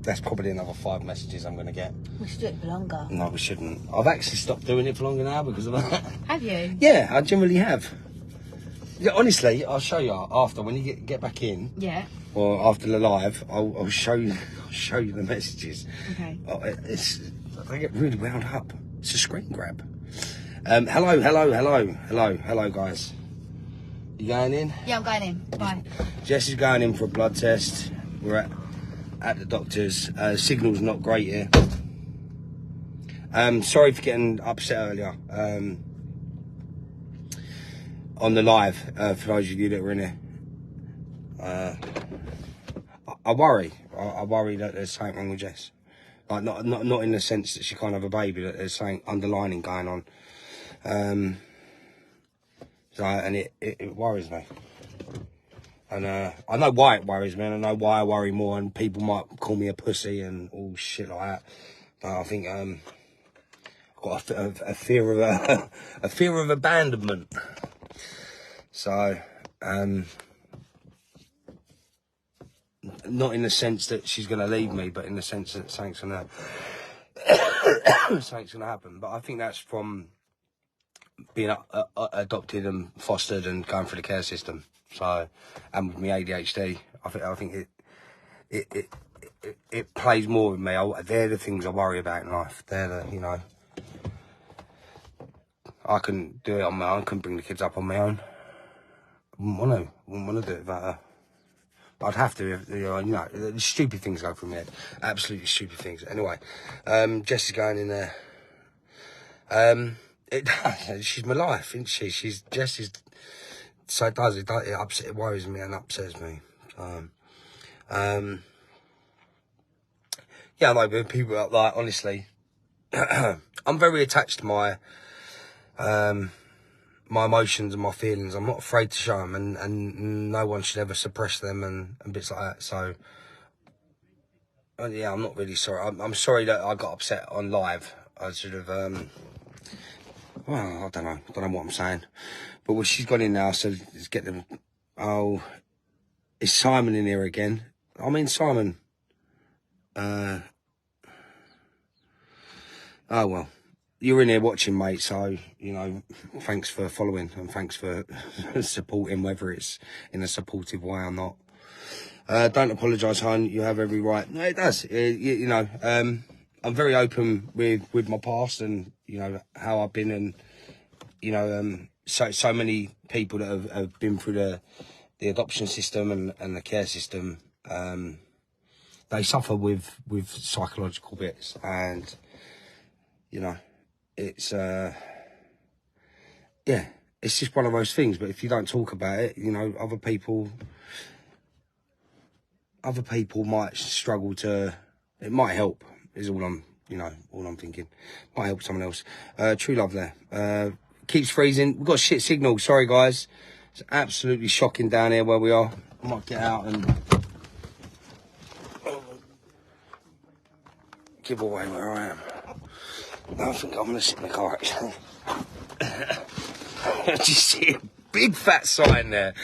that's probably another 5 messages I'm going to get. We should do it for longer. No, we shouldn't. I've actually stopped doing it for longer now because of that. Have you? Yeah, I generally have. Yeah, honestly, I'll show you after when you get back in. Yeah. Or after the live, I'll show you. I'll show you the messages. Okay. They get really wound up. It's a screen grab. Hello, guys. You going in? Yeah, I'm going in. Bye. Jess is going in for a blood test. We're at the doctor's. Signal's not great here. Sorry for getting upset earlier. On the live, for those of you that were in here. I worry. I worry that there's something wrong with Jess. Like not in the sense that she can't have a baby, that there's something underlining going on. And it worries me. And I know why it worries me, and I know why I worry more, and people might call me a pussy and all shit like that. But I think I've got a fear of a fear of abandonment. So not in the sense that she's going to leave me, but in the sense that something's going to happen. But I think that's from being adopted and fostered and going through the care system. So, and with my ADHD, I think it plays more with me. They're the things I worry about in life. They're the, you know, I couldn't do it on my own. I couldn't bring the kids up on my own. Wouldn't want to do it without her. But I'd have to, you know, stupid things go through my head. Absolutely stupid things. Anyway, Jess is going in there. She's my life, isn't she? Jess is, so it worries me and upsets me. Yeah, like when people are like, honestly, I'm very attached to my emotions and my feelings. I'm not afraid to show them, and no one should ever suppress them and bits like that. So, yeah, I'm not really sorry. I'm sorry that I got upset on live. I should have, well, I don't know what I'm saying. But well, she's gone in now, so let's get them. Oh, is Simon in here again? I mean, Simon. Oh, well. You're in here watching, mate, so, you know, thanks for following and thanks for supporting, whether it's in a supportive way or not. Don't apologise, hon. You have every right. No, it does. You know, I'm very open with my past and, you know, how I've been, and, you know, so many people that have been through the adoption system and the care system, they suffer with psychological bits, and, you know, it's yeah, it's just one of those things. But if you don't talk about it, you know, other people might struggle to. It might help. Is all I'm thinking. Might help someone else. True love there. Keeps freezing. We've got a shit signal. Sorry guys. It's absolutely shocking down here where we are. I might get out and give away where I am. I think I'm going to sit in the car, actually. I just see a big fat sign there.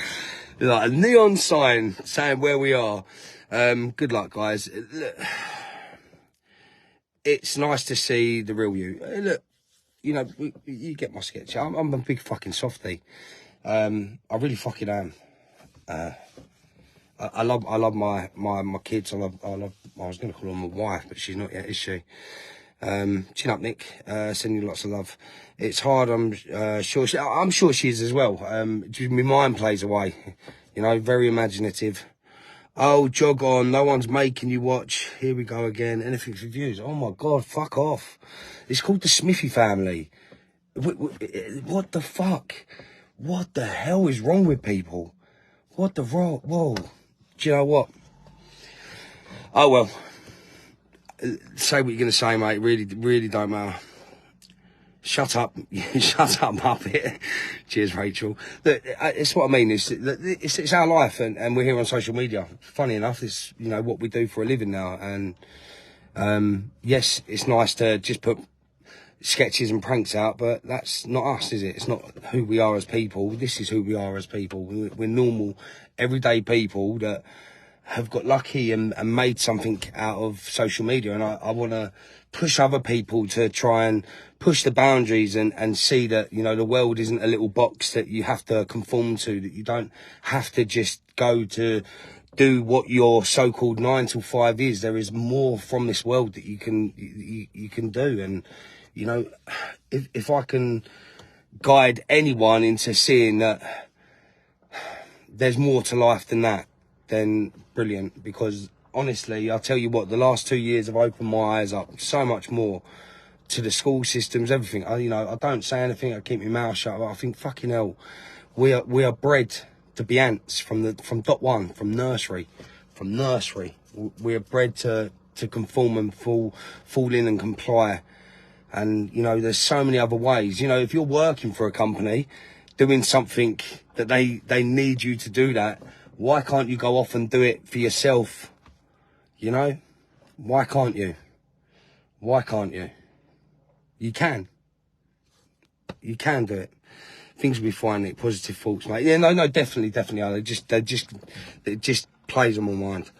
Like a neon sign saying where we are. Good luck, guys. Look, it's nice to see the real you. Look, you know, you get my sketch. I'm a big fucking softie. I really fucking am. I love my kids. I was going to call her my wife, but she's not yet, is she? Chin up, Nick. Sending you lots of love. It's hard. I'm sure she is as well. My mind plays away. You know, very imaginative. Oh, jog on. No one's making you watch. Here we go again. Anything for views. Oh my God, fuck off. It's called the Smithy family. What the fuck? What the hell is wrong with people? What the wrong? Whoa. Do you know what? Oh well. Say what you're going to say, mate. Really don't matter. Shut up. Shut up, Muppet. Cheers, Rachel. Look, it's what I mean. It's our life, and we're here on social media. Funny enough, it's, you know, what we do for a living now. And yes, it's nice to just put sketches and pranks out, but that's not us, is it? It's not who we are as people. This is who we are as people. We're normal, everyday people that have got lucky and made something out of social media, and I want to push other people to try and push the boundaries and see that, you know, the world isn't a little box that you have to conform to, that you don't have to just go to do what your so-called 9 till 5 is. There is more from this world that you can do. And, you know, if I can guide anyone into seeing that there's more to life than that, then brilliant. Because honestly, I'll tell you what, the last 2 years have opened my eyes up so much more to the school systems, everything. I don't say anything, I keep my mouth shut, but I think, fucking hell, we are bred to be ants from dot one, from nursery. We are bred to conform and fall in and comply. And, you know, there's so many other ways. You know, if you're working for a company, doing something that they need you to do that, why can't you go off and do it for yourself? You know? Why can't you? Why can't you? You can. You can do it. Things will be fine, Nick. Positive thoughts, mate. Yeah, no, definitely. It just plays on my mind.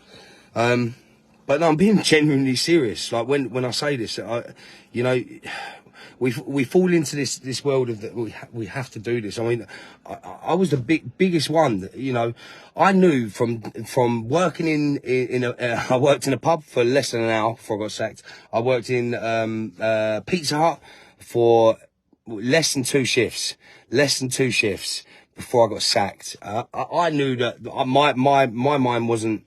But no, I'm being genuinely serious. Like when I say this, you know, we fall into this world of that we have to do this. I mean, I was the biggest one that, you know, I knew from working in I worked in a pub for less than an hour before I got sacked. I worked in Pizza Hut for less than two shifts before I got sacked. I knew that my mind wasn't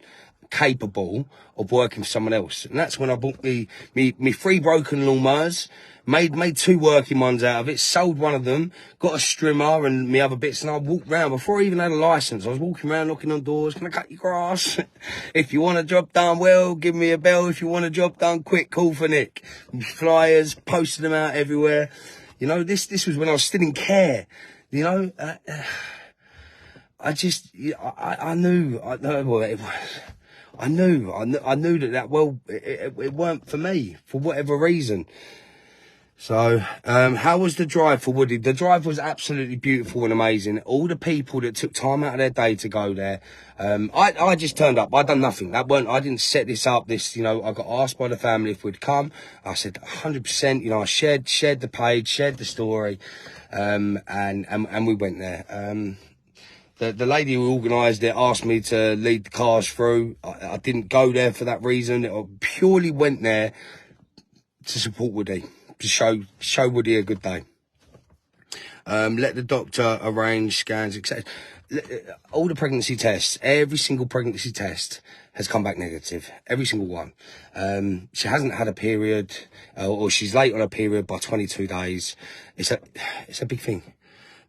capable of working for someone else, and that's when I bought me 3 broken lawnmowers, made 2 working ones out of it, sold one of them, got a strimmer and me other bits, and I walked round before I even had a license. I was walking around knocking on doors. Can I cut your grass? If you want a job done well, give me a bell. If you want a job done quick, call for Nick. Flyers, posted them out everywhere. You know, this was when I was still in care. You know, I knew that well, it weren't for me for whatever reason. So, how was the drive for Woody? The drive was absolutely beautiful and amazing. All the people that took time out of their day to go there. I just turned up. I done nothing. I didn't set this up. You know, I got asked by the family if we'd come. I said 100%. You know, I shared the page, shared the story, and we went there. The lady who organised it asked me to lead the cars through. I didn't go there for that reason. I purely went there to support Woody, to show Woody a good day. Let the doctor arrange scans, etc. All the pregnancy tests, every single pregnancy test has come back negative. Every single one. She hasn't had a period, or she's late on a period by 22 days. It's a big thing.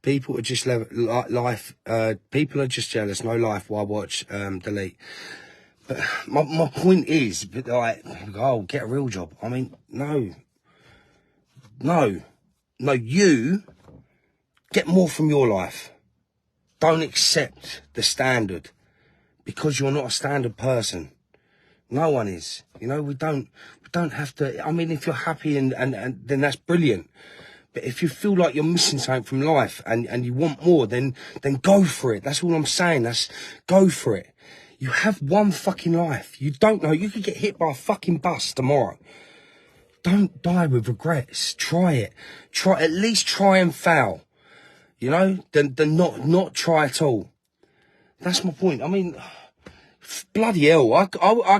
People are just people are just jealous. No life, why watch, delete. But my point is, like, oh, get a real job. I mean, no, you get more from your life. Don't accept the standard, because you're not a standard person. No one is. You know, we don't have to. I mean, if you're happy and then that's brilliant. But if you feel like you're missing something from life and you want more, then go for it. That's all I'm saying. Go for it. You have one fucking life. You don't know. You could get hit by a fucking bus tomorrow. Don't die with regrets. Try it. At least try and fail. You know, then not try at all. That's my point. I mean, bloody hell, I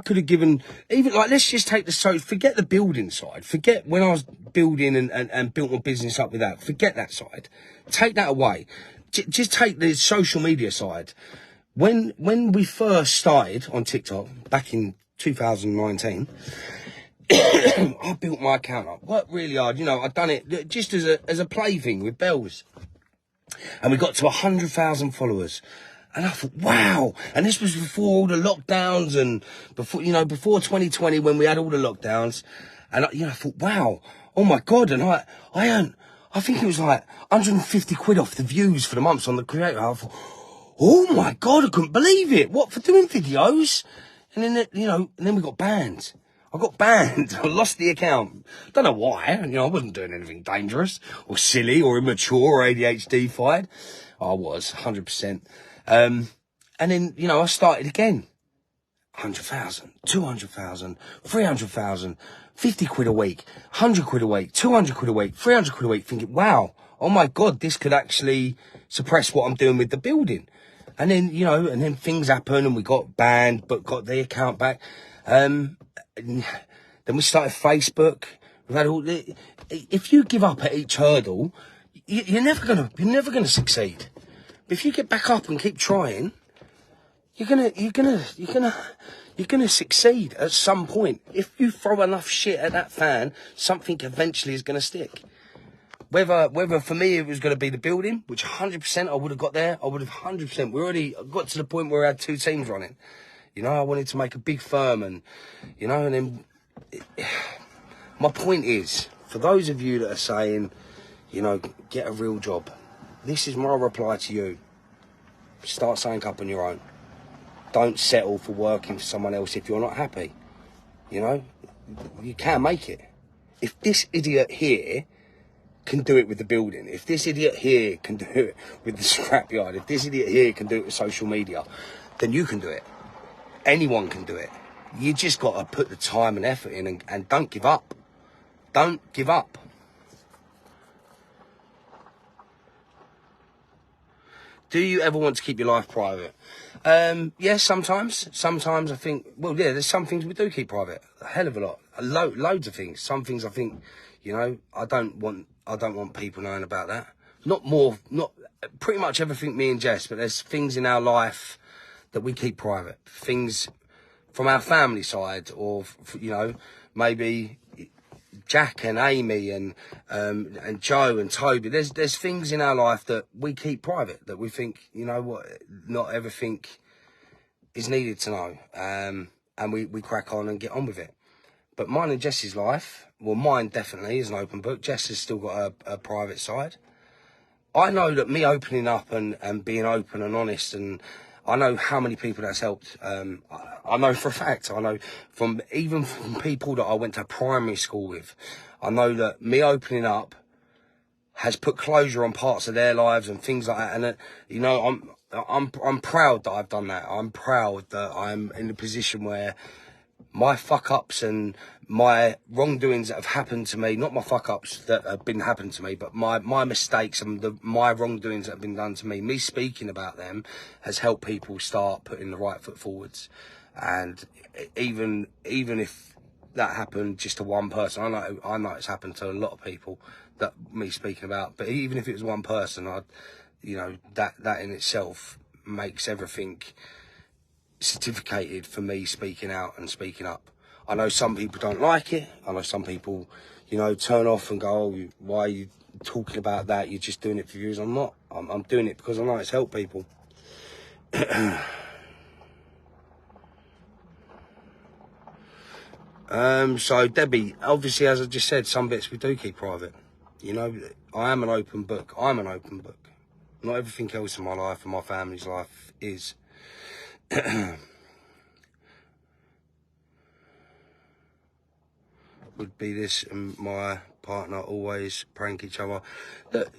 could have given, even, like, let's just take forget the building side. Forget when I was building and built my business up with that. Forget that side. Take that away. Just take the social media side. When we first started on TikTok, back in 2019, I built my account up, worked really hard. You know, I'd done it just as a plaything with bells. And we got to 100,000 followers. And I thought, wow. And this was before all the lockdowns and before 2020, when we had all the lockdowns. And I thought, wow, oh my God. And I earned, I think it was like 150 quid off the views for the months on the creator. I thought, oh my God, I couldn't believe it. What, for doing videos? And then, and then we got banned. I got banned. I lost the account. Don't know why. I wasn't doing anything dangerous or silly or immature or ADHD-fied. I was, 100%. And then, I started again. 100,000, 200,000, 300,000, 50 quid a week, 100 quid a week, 200 quid a week, 300 quid a week, thinking, wow, oh my God, this could actually suppress what I'm doing with the building. And then, you know, and then things happen and we got banned, but got the account back. Then we started Facebook. We've had all the, if you give up at each hurdle, you're never gonna succeed. But if you get back up and keep trying, you're gonna succeed at some point. If you throw enough shit at that fan, something eventually is gonna stick. Whether for me it was gonna be the building, which 100% I would have got there. I would have 100%. We already got to the point where I had 2 teams running. You know, I wanted to make a big firm, and you know, and then my point is, for those of you that are saying, you know, get a real job, this is my reply to you. Start something up on your own. Don't settle for working for someone else if you're not happy. You know, you can make it. If this idiot here can do it with the building, if this idiot here can do it with the scrapyard, if this idiot here can do it with social media, then you can do it. Anyone can do it. You just got to put the time and effort in, and don't give up. Don't give up. Do you ever want to keep your life private? Yes, sometimes. Sometimes I think, well, yeah, there's some things we do keep private. A hell of a lot. Loads of things. Some things I think, you know, I don't want people knowing about that. Not pretty much everything me and Jess, but there's things in our life that we keep private. Things from our family side, or, you know, maybe Jack and Amy and Joe and Toby. There's things in our life that we keep private, that we think, you know what, not everything is needed to know. And we crack on and get on with it. But mine and Jess's life, well, mine definitely is an open book. Jess has still got a private side. I know that me opening up and being open and honest, and I know how many people that's helped. I know for a fact, I know from people that I went to primary school with, I know that me opening up has put closure on parts of their lives and things like that. And you know, I'm proud that I've done that. I'm proud that I'm in a position where my fuck-ups and my wrongdoings that have happened to me, not my fuck-ups that have been happened to me, but my mistakes and my wrongdoings that have been done to me think about them has helped people start putting the right foot forwards. And even if that happened just to one person, I know it's happened to a lot of people that me speaking about, but even if it was one person, you know, that in itself makes everything certificated for me speaking out and speaking up. I know some people don't like it. I know some people, you know, turn off and go, oh, why are you talking about that? You're just doing it for views. I'm not. I'm doing it because I know it's helped people. So Debbie, obviously, as I just said, some bits we do keep private. You know, I am an open book. I'm an open book. Not everything else in my life and my family's life is. Would be this and my partner always prank each other. Look,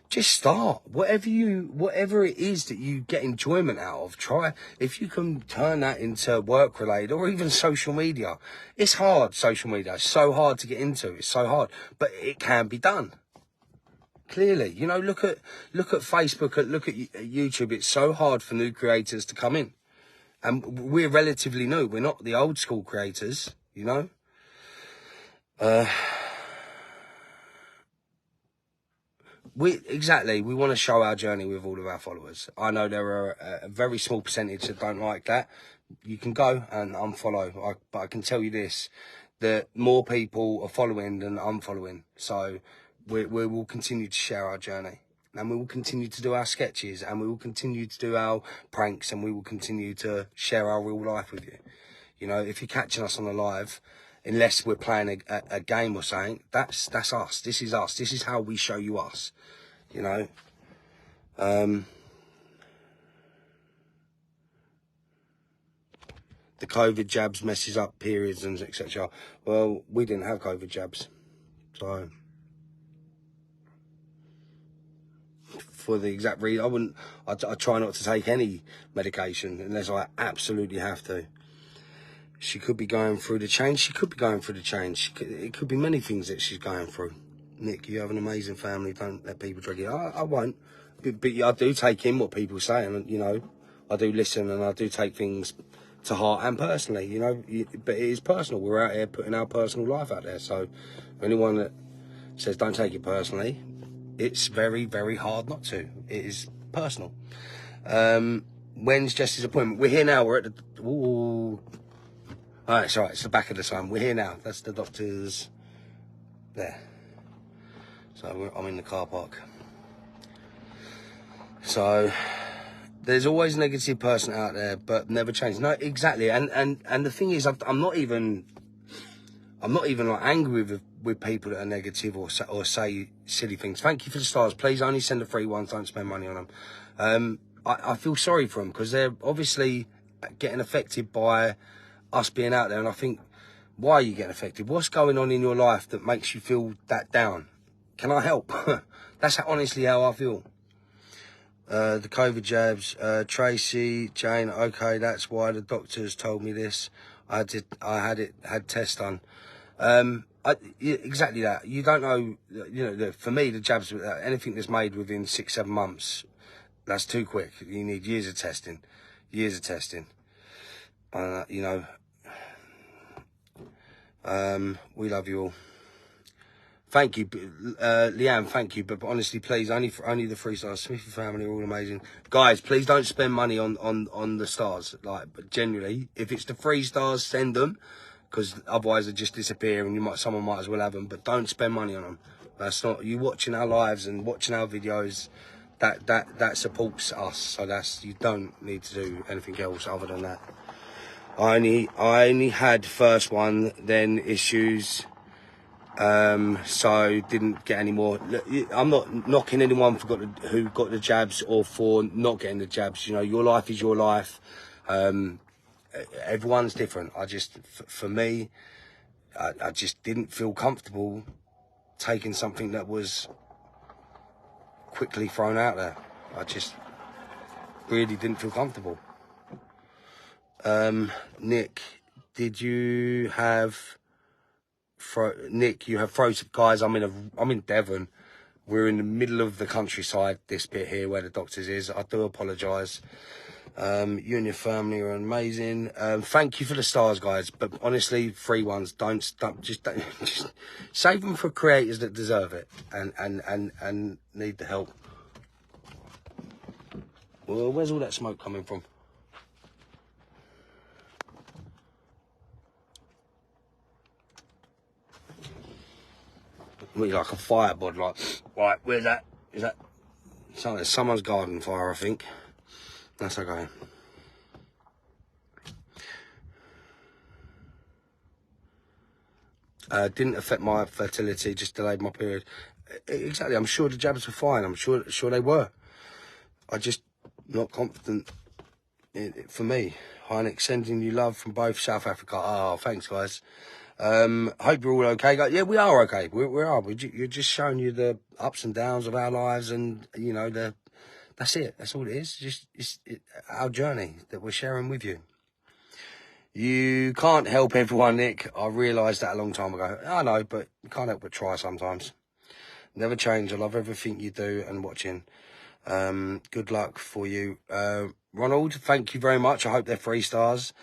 just start whatever it is that you get enjoyment out of. Try, if you can turn that into work related or even social media. It's hard, social media. It's so hard to get into. It's so hard, but it can be done. Clearly, you know, look at Facebook, look at YouTube. It's so hard for new creators to come in, and we're relatively new. We're not the old school creators, you know. We want to show our journey with all of our followers. I know there are a very small percentage that don't like that. You can go and unfollow, but I can tell you this, that more people are following than unfollowing. So we will continue to share our journey, and we will continue to do our sketches, and we will continue to do our pranks, and we will continue to share our real life with you. You know, if you're catching us on the live, unless we're playing a game or something, that's us. This is us. This is how we show you us. You know. The COVID jabs messes up periods and etc. Well, we didn't have COVID jabs, so for the exact reason. I try not to take any medication unless I absolutely have to. She could be going through the change. She could be going through the change. It could be many things that she's going through. Nick, you have an amazing family. Don't let people drag you. I won't. But I do take in what people say, and, you know, I do listen, and I do take things to heart and personally, you know. But it is personal. We're out here putting our personal life out there. So anyone that says don't take it personally, it's very, very hard not to. It is personal. When's Jessie's appointment? We're here now. We're at the... Ooh. All right, it's all right. It's the back of the sign. We're here now. That's the doctor's there. So I'm in the car park. So there's always a negative person out there, but never change. No, exactly. And the thing is, I'm not even like angry with people that are negative or say silly things. Thank you for the stars. Please only send the free ones. Don't spend money on them. I feel sorry for them because they're obviously getting affected by us being out there. And I think, why are you getting affected? What's going on in your life that makes you feel that down? Can I help? That's honestly how I feel. The COVID jabs, Tracy, Jane, okay, that's why the doctors told me this. I had tests done. Exactly that. You don't know, you know, for me, the jabs, anything that's made within 6-7 months, that's too quick. You need years of testing. You know, we love you all. Thank you, Leanne, thank you. But honestly, please, only the 3 stars. Smithy family are all amazing. Guys, please don't spend money on the stars. Like, but genuinely, if it's the 3 stars, send them. Because otherwise they just disappear and someone might as well have them. But don't spend money on them. That's not, you watching our lives and watching our videos, that supports us. So you don't need to do anything else other than that. I only had first one, then issues. So didn't get any more. I'm not knocking anyone who got the jabs or for not getting the jabs. You know, your life is your life. Everyone's different. For me, I just didn't feel comfortable taking something that was quickly thrown out there. I just really didn't feel comfortable. Nick, did you have... Nick, you have frozen. Guys, I'm in Devon. We're in the middle of the countryside, this bit here where the doctors is. I do apologise. You and your family are amazing. Thank you for the stars, guys. But honestly, free ones, just save them for creators that deserve it and need the help. Well, where's all that smoke coming from? Like a firebod, like, right, where's that? Is that someone's garden fire, I think. That's okay. Didn't affect my fertility, just delayed my period. Exactly, I'm sure the jabs were fine. I'm sure they were. I just not confident for me. Hi, Nick, sending you love from both South Africa. Oh, thanks, guys. Hope you're all okay. Yeah, we are okay. We are. You're just showing you the ups and downs of our lives, and you know that's it. That's all it is. It's our journey that we're sharing with you. You can't help everyone, Nick. I realised that a long time ago. I know, but you can't help but try sometimes. Never change. I love everything you do and watching. Good luck for you, Ronald. Thank you very much. I hope they're 3 stars.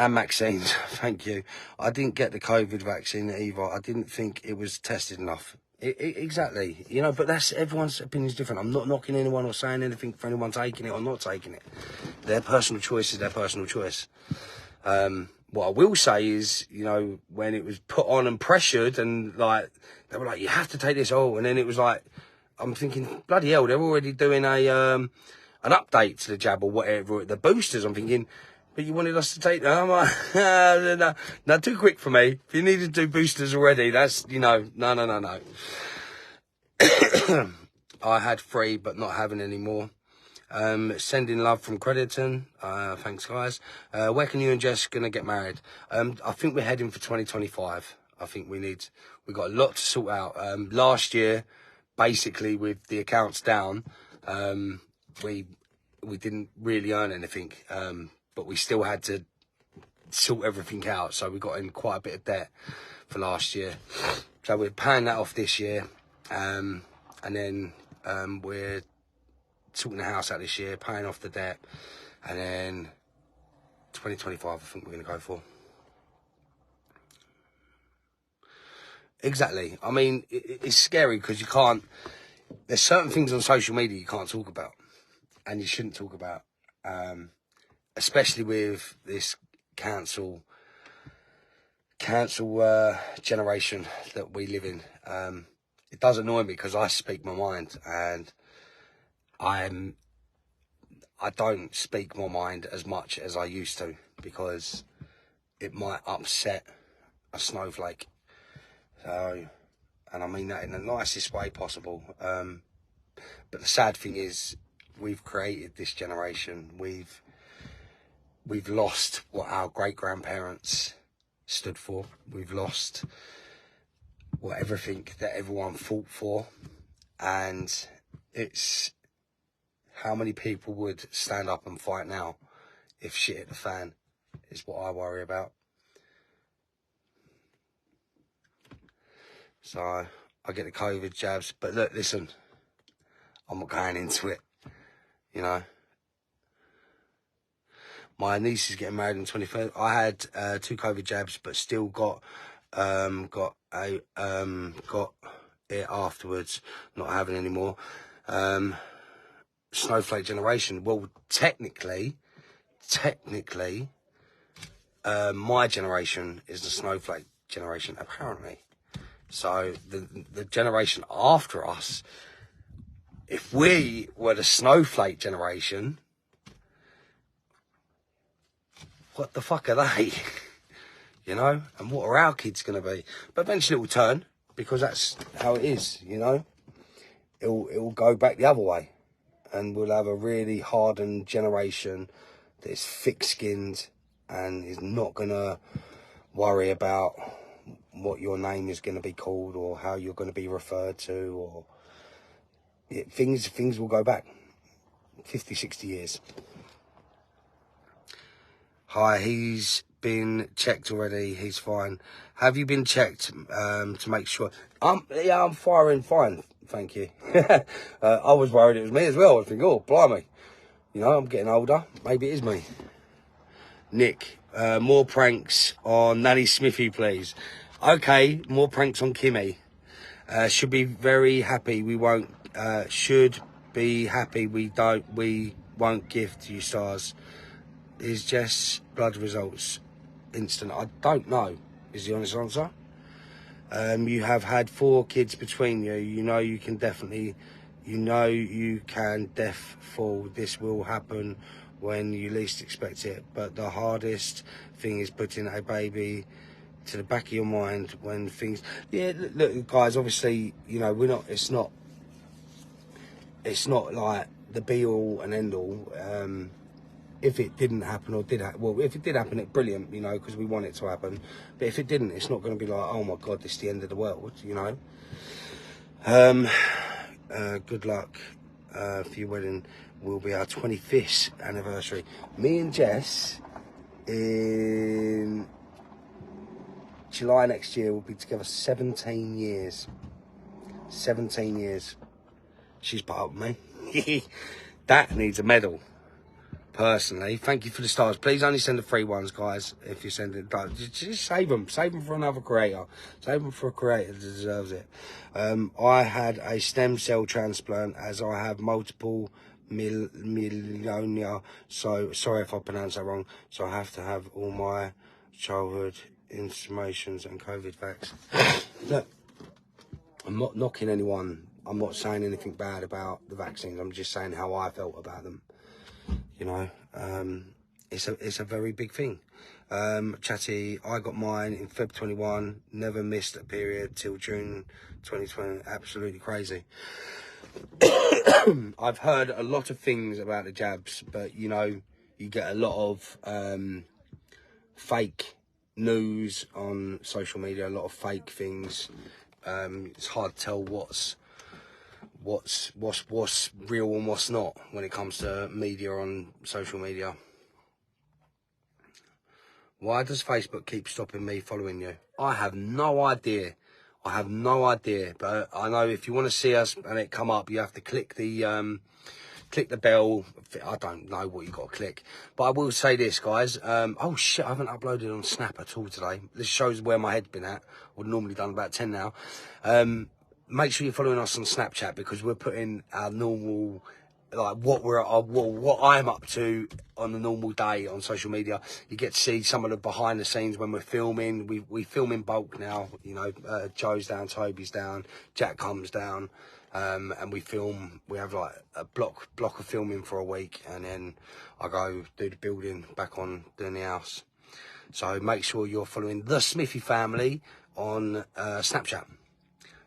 And vaccines, thank you. I didn't get the COVID vaccine either. I didn't think it was tested enough. Exactly, you know, but that's, everyone's opinion is different. I'm not knocking anyone or saying anything for anyone taking it or not taking it. Their personal choice is their personal choice. What I will say is, you know, when it was put on and pressured and like, they were like, you have to take this all. And then it was like, I'm thinking, bloody hell, they're already doing an update to the jab or whatever, the boosters. I'm thinking, but you wanted us to take them? No, too quick for me. If you needed to do boosters already, that's, you know, no. I had 3, but not having any more. Sending love from Crediton. Thanks, guys. Where can you and Jess gonna get married? I think we're heading for 2025. I think we got a lot to sort out. Last year, basically with the accounts down, we didn't really earn anything, but we still had to sort everything out. So we got in quite a bit of debt for last year. So we're paying that off this year, and then we're sorting the house out this year, paying off the debt, and then 2025 I think we're going to go for. Exactly. I mean, it's scary because you can't, there's certain things on social media you can't talk about, and you shouldn't talk about, especially with this cancel generation that we live in. It does annoy me because I speak my mind, and I don't speak my mind as much as I used to, because it might upset a snowflake. So, and I mean that in the nicest way possible. But the sad thing is, we've created this generation. We've lost what our great-grandparents stood for. We've lost what everything that everyone fought for. And it's how many people would stand up and fight now if shit hit the fan, is what I worry about. So I get the COVID jabs, but look, listen, I'm not going into it, you know. My niece is getting married in 23rd. I had 2 COVID jabs, but still got it afterwards. Not having any more. Snowflake generation. Well, technically, my generation is the snowflake generation, apparently. So the generation after us, if we were the snowflake generation, what the fuck are they? You know? And what are our kids going to be? But eventually it will turn, because that's how it is, you know? It will go back the other way. And we'll have a really hardened generation that is thick-skinned and is not going to worry about what your name is going to be called or how you're going to be referred to, or things will go back 50, 60 years. Hi, he's been checked already. He's fine. Have you been checked to make sure? Yeah, I'm fine. Thank you. I was worried it was me as well. I was thinking, oh, blimey. You know, I'm getting older. Maybe it is me. Nick, more pranks on Nanny Smithy, please. Okay, more pranks on Kimmy. Should be very happy. We won't. Should be happy. We won't gift you stars. Is Jess blood results instant? I don't know, is the honest answer. You have had 4 kids between you. You know you can def fall. This will happen when you least expect it. But the hardest thing is putting a baby to the back of your mind when things... Yeah, look, guys, obviously, you know, it's not like the be-all and end-all. If it didn't happen, or did happen, well, if it did happen, it's brilliant, you know, because we want it to happen. But if it didn't, it's not going to be like, oh my God, this is the end of the world, you know. Good luck for your wedding. Will be our 25th anniversary. Me and Jess, in July next year, will be together 17 years. 17 years. She's part of me. That needs a medal. Personally, thank you for the stars. Please only send the free ones, guys. If you send it, just save them for another creator. Save them for a creator that deserves it. I had a stem cell transplant, as I have multiple myeloma. So sorry if I pronounce that wrong. So I have to have all my childhood inflammations and COVID vax. Look, I'm not knocking anyone. I'm not saying anything bad about the vaccines. I'm just saying how I felt about them. You know, it's a very big thing. Chatty, I got mine in Feb 21, never missed a period till June 2020. Absolutely crazy. I've heard a lot of things about the jabs, but you know, you get a lot of fake news on social media, a lot of fake things. It's hard to tell what's what's real and what's not when it comes to media on social media. Why does Facebook keep stopping me following you? I have no idea. I have no idea. But I know if you want to see us and it come up, you have to click the bell. I don't know what you got to click. But I will say this, guys. Oh, shit, I haven't uploaded on Snap at all today. This shows where my head's been at. I've normally done about 10 now. Make sure you're following us on Snapchat, because we're putting our normal, like what I'm up to on a normal day on social media. You get to see some of the behind the scenes when we're filming. We film in bulk now. You know, Joe's down, Toby's down, Jack comes down, and we film. We have like a block of filming for a week, and then I go do the building, back on doing the house. So make sure you're following the Smithy family on Snapchat.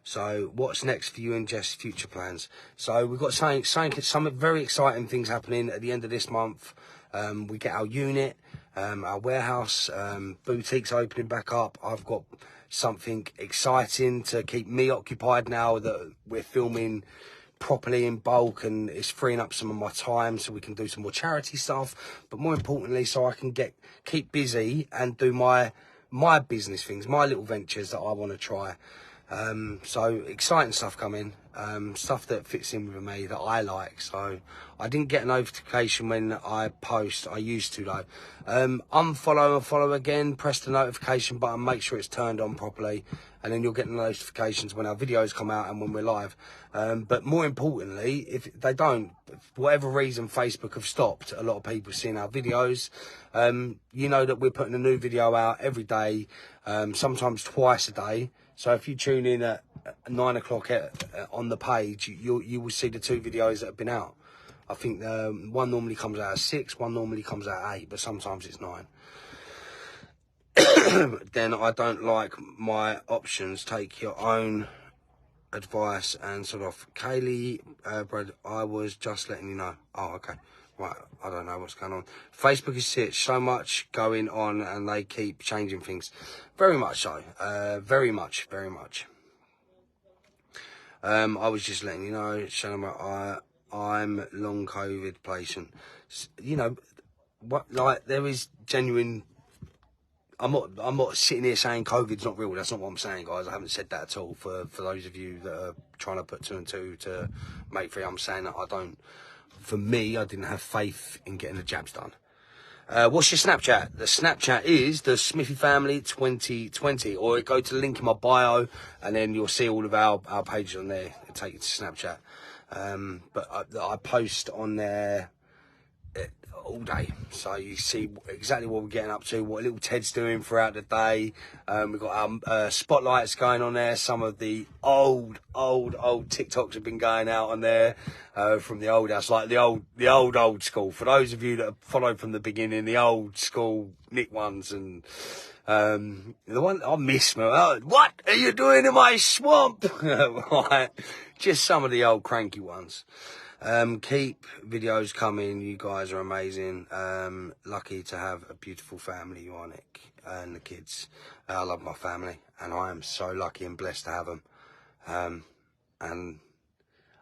So what's next for you and Jess' future plans? So we've got some very exciting things happening at the end of this month. We get our unit, our warehouse, boutiques opening back up. I've got something exciting to keep me occupied now that we're filming properly in bulk, and it's freeing up some of my time so we can do some more charity stuff. But more importantly, so I can keep busy and do my business things, my little ventures that I want to try. So exciting stuff coming, stuff that fits in with me that I like. So I didn't get a notification when I post. I used to though. Unfollow and follow again, press the notification button, make sure it's turned on properly, and then you'll get the notifications when our videos come out and when we're live. But more importantly, if they don't, for whatever reason, Facebook have stopped a lot of people seeing our videos. You know that we're putting a new video out every day, sometimes twice a day. So if you tune in at 9 o'clock on the page, you will see the 2 videos that have been out. I think one normally comes out at 6, one normally comes out at 8, but sometimes it's 9. Then I don't like my options. Take your own advice and sort of. Kaylee, Brad, I was just letting you know. Oh, okay. Right, I don't know what's going on. Facebook is shit. So much going on, and they keep changing things. Very much so. Very much. I was just letting you know, Shannon, I'm long COVID patient. You know, what? Like, there is genuine. I'm not sitting here saying COVID's not real. That's not what I'm saying, guys. I haven't said that at all. For those of you that are trying to put 2 and 2 to make 3, I'm saying that I don't. For me, I didn't have faith in getting the jabs done. What's your Snapchat? The Snapchat is the Smithy Family 2020, or go to the link in my bio, and then you'll see all of our pages on there. It'll take you to Snapchat. But I post on there all day, so you see exactly what we're getting up to, what little Ted's doing throughout the day. We've got our spotlights going on there. Some of the old TikToks have been going out on there from the old house, like the old school. For those of you that have followed from the beginning, the old school Nick ones, and the one I miss. What are you doing in my swamp? Right, just some of the old cranky ones. Keep videos coming. You guys are amazing. Lucky to have a beautiful family, you are, Nick, and the kids. I love my family, and I am so lucky and blessed to have them. And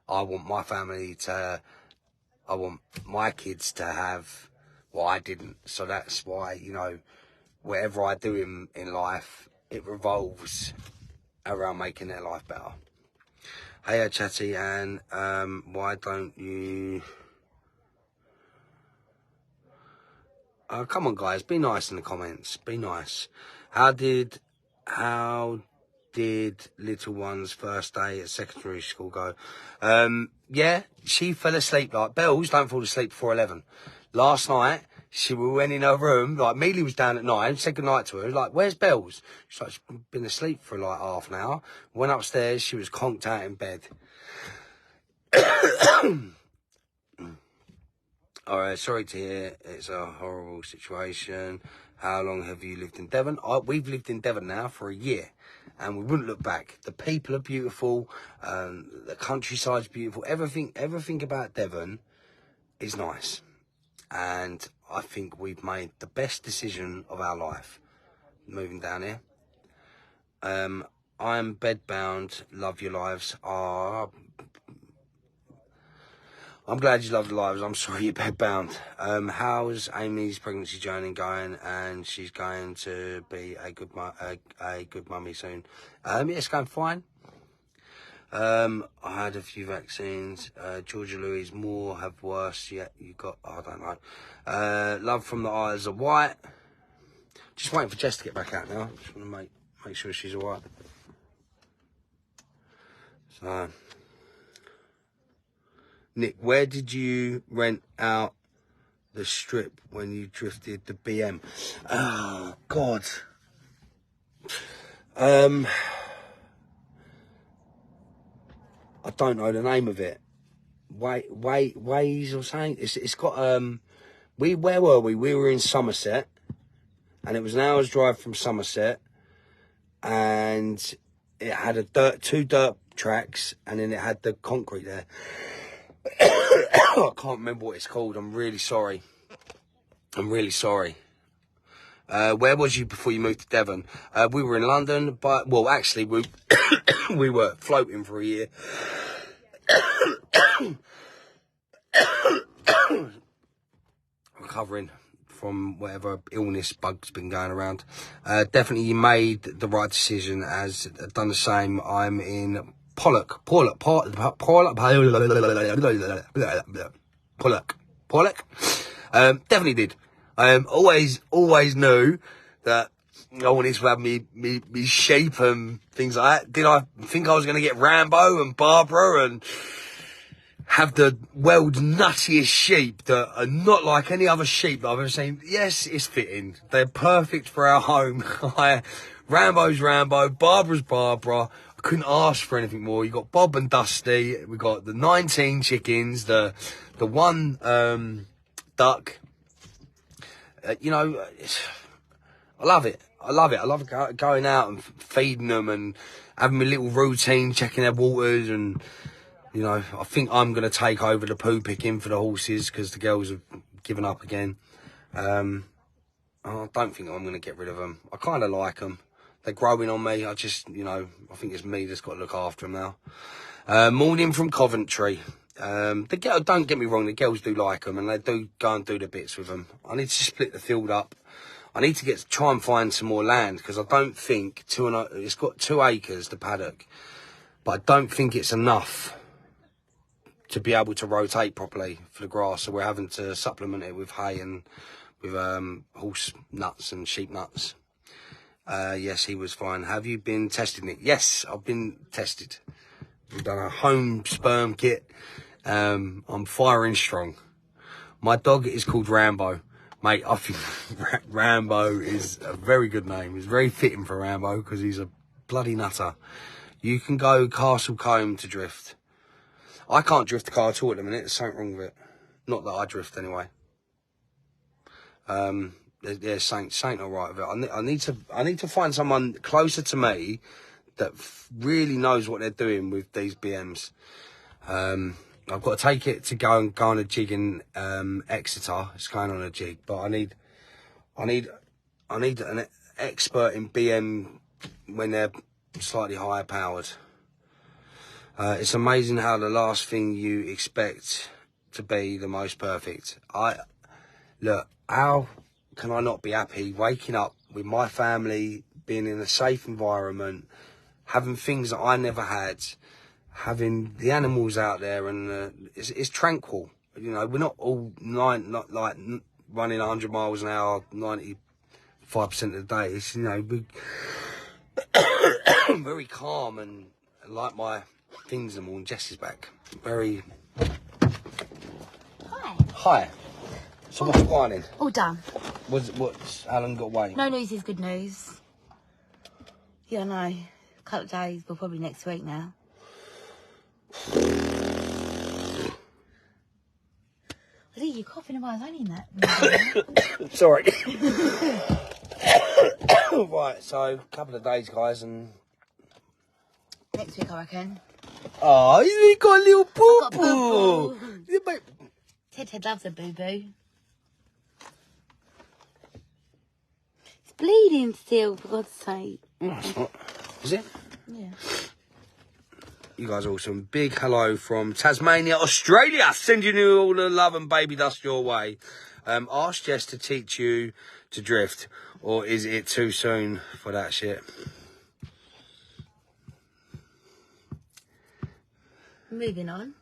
I want my family to, I want my kids to have what I didn't. So that's why, you know, whatever I do in life, it revolves around making their life better. Hey, Chatty, and why don't you... come on, guys, be nice in the comments. Be nice. How did little one's first day at secondary school go? Yeah, she fell asleep. Like, Bells don't fall asleep before 11. Last night, we went in her room, like, Mealy was down at 9, said goodnight to her, like, where's Bells? She's like, she's been asleep for like half an hour. Went upstairs, she was conked out in bed. Alright, sorry to hear. It's a horrible situation. How long have you lived in Devon? We've lived in Devon now for a year, and we wouldn't look back. The people are beautiful, the countryside's beautiful. Everything about Devon is nice, and I think we've made the best decision of our life moving down here. I'm bedbound. Love your lives. I'm glad you love the lives. I'm sorry you're bedbound. How's Amy's pregnancy journey going? And she's going to be a good mummy soon. Yeah, it's going fine. I had a few vaccines. Georgia Louise, more have worse. Yet you got, I don't know. Love from the Isles of Wight. Just waiting for Jess to get back out now. Just want to make sure she's all right. So, Nick, where did you rent out the strip when you drifted the BM? Oh God. I don't know the name of it. Ways or something. It's got where were we? We were in Somerset, and it was an hour's drive from Somerset, and it had two dirt tracks, and then it had the concrete there. I can't remember what it's called. I'm really sorry. Where was you before you moved to Devon? We were in London, but well, actually, we were floating for a year. Recovering from whatever illness bug's been going around. Definitely you made the right decision, as done the same. I'm in Pollock. Definitely did. Always knew that I wanted to have me shape and things like that. Did I think I was going to get Rambo and Barbara and have the world's nuttiest sheep that are not like any other sheep that I've ever seen? Yes, it's fitting. They're perfect for our home. Rambo's Rambo, Barbara's Barbara. I couldn't ask for anything more. You got Bob and Dusty. We got the 19 chickens, the one duck. You know, I love it. I love going out and feeding them and having my little routine, checking their waters. And, you know, I think I'm going to take over the poo picking for the horses because the girls have given up again. I don't think I'm going to get rid of them. I kind of like them. They're growing on me. I just, you know, I think it's me that's got to look after them now. Morning from Coventry. The girl, don't get me wrong, the girls do like them and they do go and do the bits with them. I need to split the field up. I need to try and find some more land because I don't think it's got 2 acres, the paddock, but I don't think it's enough to be able to rotate properly for the grass. So we're having to supplement it with hay and with horse nuts and sheep nuts. Yes, he was fine. Have you been tested, Nick? Yes, I've been tested. We've done a home sperm kit. I'm firing strong. My dog is called Rambo. Mate, I think Rambo is a very good name. It's very fitting for Rambo because he's a bloody nutter. You can go Castle Combe to drift. I can't drift the car at all at the minute. There's something wrong with it. Not that I drift anyway. There's something all right with it. I need to find someone closer to me that really knows what they're doing with these BMs. I've got to take it to go on a jig in Exeter. It's going on a jig, but I need an expert in BM when they're slightly higher powered. It's amazing how the last thing you expect to be the most perfect. Look, how can I not be happy waking up with my family, being in a safe environment, having things that I never had, having the animals out there, and it's tranquil. You know, we're not all not like running 100 miles an hour 95% of the day. It's, you know, very calm and like my things and all. And Jess is back. Very. Hi. So what's whining? All done. What's Alan got waiting? No news is good news. Yeah, I know. A couple of days, but probably next week now. I think you're coughing and I was only in that. Sorry. Right, so a couple of days, guys, and Next week, I reckon. oh, you got a little boo boo. Ted loves a boo boo. It's bleeding still, for God's sake. Is it? Yeah. You guys are awesome. Big hello from Tasmania, Australia. Sending you all the love and baby dust your way. Ask Jess to teach you to drift, or is it too soon for that shit? Moving on.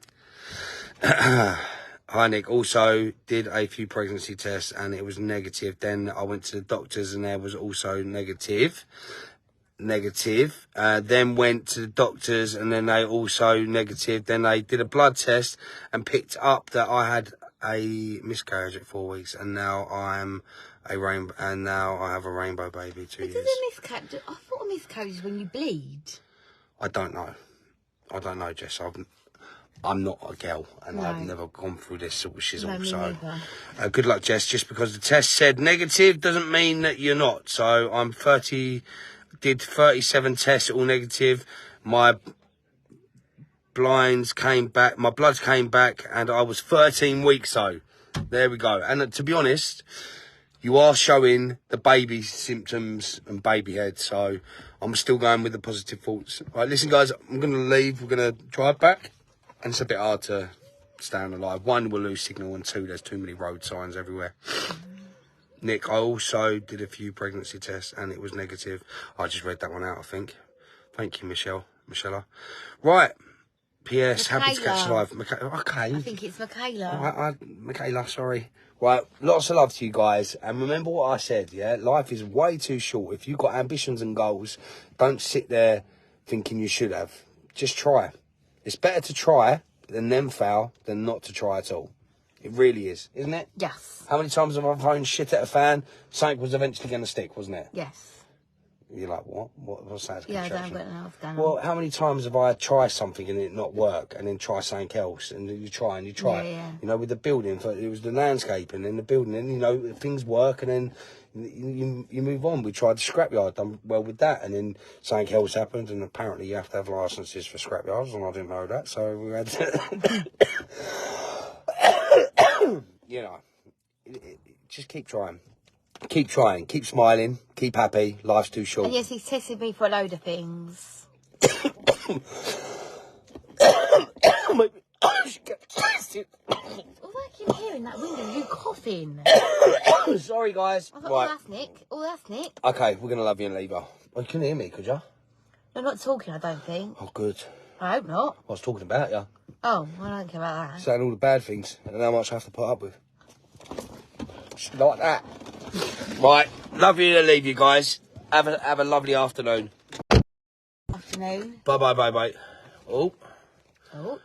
Hi Nick, also did a few pregnancy tests and it was negative. Then I went to the doctors and there was also negative. Then went to the doctors and then they also negative. Then they did a blood test and picked up that I had a miscarriage at 4 weeks, and now I am a rainbow, and now I have a rainbow baby. 2 years. I thought a miscarriage is when you bleed. I don't know, Jess. I'm not a girl, and No. I've never gone through this sort of shizzle. No, me So, neither. good luck, Jess. Just because the test said negative doesn't mean that you're not. So I'm 30, did 37 tests, all negative. My bloods came back, and I was 13 weeks. So there we go. And to be honest, you are showing the baby symptoms and baby head. So I'm still going with the positive thoughts. All right, listen, guys, I'm going to leave. We're going to drive back. And it's a bit hard to stay on the live. 1, we'll lose signal, and 2, there's too many road signs everywhere. Nick, I also did a few pregnancy tests and it was negative. I just read that one out, I think. Thank you, Michelle. Right. P.S. Happy to catch you live. Okay. I think it's Michaela. Michaela, sorry. Right, lots of love to you guys. And remember what I said, yeah? Life is way too short. If you've got ambitions and goals, don't sit there thinking you should have. Just try. It's better to try and then fail than not to try at all. It really is, isn't it? Yes. How many times have I thrown shit at a fan? Something was eventually going to stick, wasn't it? Yes. You're like, what? What's that? Yeah, I don't know what's going on. Well, how many times have I tried something and it not work, and then try something else, and then you try. Yeah. You know, with the building, it was the landscaping and the building, and you know things work, and then you move on. We tried the scrapyard, done well with that, and then something else happened, and apparently you have to have licences for scrapyards, and I didn't know that, so we had to, you know, just keep trying. Keep trying, keep smiling, keep happy. Life's too short. And yes, he's tested me for a load of things. Although I keep hearing that window, you coughing. Sorry, guys. I thought, Right. Oh, that's Nick. Okay, we're going to love you and leave her. Well, you couldn't hear me, could you? You're not talking, I don't think. Oh, good. I hope not. I was talking about you. Oh, well, I don't care about that. Saying all the bad things and how much I have to put up with. Just like that. Right, love you to leave you guys. Have a lovely afternoon. Afternoon. Bye. Oh. Oh.